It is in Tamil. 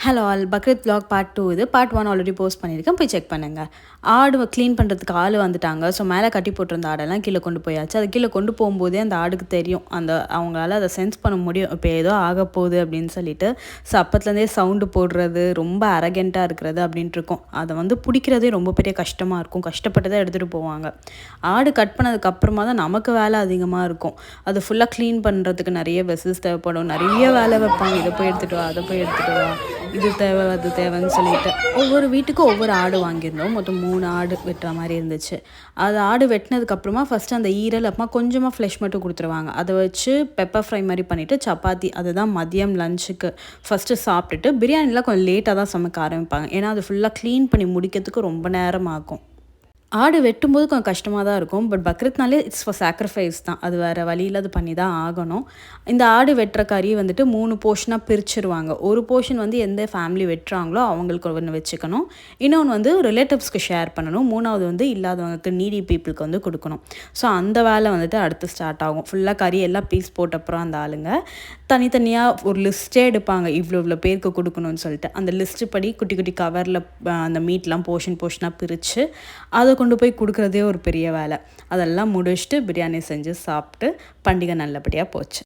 Hello all Bakrid vlog part 2 இது. பார்ட் 1 ஆல்ரெடி போஸ்ட் பண்ணியிருக்கேன். போய் செக் பண்ணுங்கள். ஆடு க்ளீன் பண்ணுறதுக்கு ஆள் வந்துட்டாங்க. ஸோ மேலே கட்டி போட்டிருந்த ஆடெல்லாம் கீழே கொண்டு போயாச்சு. அது கீழே கொண்டு போகும்போதே அந்த ஆடுக்கு தெரியும், அவங்களால அதை சென்ஸ் பண்ண முடியும், இப்போ ஏதோ ஆக போகுது அப்படின்னு சொல்லிட்டு. ஸோ அப்பத்துலேருந்தே சவுண்டு போடுறது, ரொம்ப அரகெண்ட்டாக இருக்கிறது அப்படின்ட்டு இருக்கும். அதை பிடிக்கிறதே ரொம்ப பெரிய கஷ்டமாக இருக்கும். கஷ்டப்பட்டு தான் எடுத்துகிட்டு போவாங்க. ஆடு கட் பண்ணதுக்கப்புறமா தான் நமக்கு வேலை அதிகமாக இருக்கும். அது ஃபுல்லாக க்ளீன் பண்ணுறதுக்கு நிறைய வெசல்ஸ் தேவைப்படும். நிறைய வேலை வைப்பாங்க. இதை போய் எடுத்துகிட்டு வா, அதை போய் எடுத்துகிட்டு வா, இது தேவை அது தேவைன்னு சொல்லிட்டு. ஒவ்வொரு வீட்டுக்கும் ஒவ்வொரு ஆடு வாங்கியிருந்தோம். மொத்தம் 3 ஆடு வெட்டுற மாதிரி இருந்துச்சு. அது ஆடு வெட்டினதுக்கப்புறமா ஃபஸ்ட்டு அந்த ஈரல் அப்புறமா கொஞ்சமாக ஃப்ளெஷ் மட்டும் கொடுத்துருவாங்க. அதை வச்சு பெப்பர் ஃப்ரை மாதிரி பண்ணிவிட்டு சப்பாத்தி, அதுதான் மதியம் லஞ்சுக்கு ஃபஸ்ட்டு சாப்பிட்டுட்டு, பிரியாணிலாம் கொஞ்சம் லேட்டாக தான் சமைக்க ஆரம்பிப்பாங்க. ஏன்னா அது ஃபுல்லாக க்ளீன் பண்ணி முடிக்கிறதுக்கு ரொம்ப நேரம் ஆகும். ஆடு வெட்டும்போது கொஞ்சம் கஷ்டமாக தான் இருக்கும். பட் பக்ரீத்னாலே இட்ஸ் ஃபார் சாக்ரிஃபைஸ் தான். அது வேறு வழியில் அது பண்ணி தான் ஆகணும். இந்த ஆடு வெட்டுற கறி 3 போர்ஷனாக பிரிச்சுருவாங்க. ஒரு போர்ஷன் எந்த ஃபேமிலி வெட்டுறாங்களோ அவங்களுக்கு ஒன்று வச்சுக்கணும். இன்னொன்று ரிலேட்டிவ்ஸ்க்கு ஷேர் பண்ணணும். மூணாவது இல்லாதவங்களுக்கு, நீடி பீப்புளுக்கு கொடுக்கணும். ஸோ அந்த வேலை அடுத்து ஸ்டார்ட் ஆகும். ஃபுல்லாக கறி எல்லாம் பீஸ் போட்டப்புறம் அந்த ஆளுங்க தனித்தனியாக ஒரு லிஸ்ட்டே எடுப்பாங்க, இவ்வளோ பேருக்கு கொடுக்கணும்னு சொல்லிட்டு. அந்த லிஸ்ட்டு படி குட்டி குட்டி கவரில் அந்த மீட்லாம் போர்ஷனாக பிரித்து அதை கொண்டு போய் கொடுக்குறதே ஒரு பெரிய வேலை. அதெல்லாம் முடிச்சுட்டு பிரியாணி செஞ்சு சாப்பிட்டு பண்டிகை நல்லபடியாக போச்சு.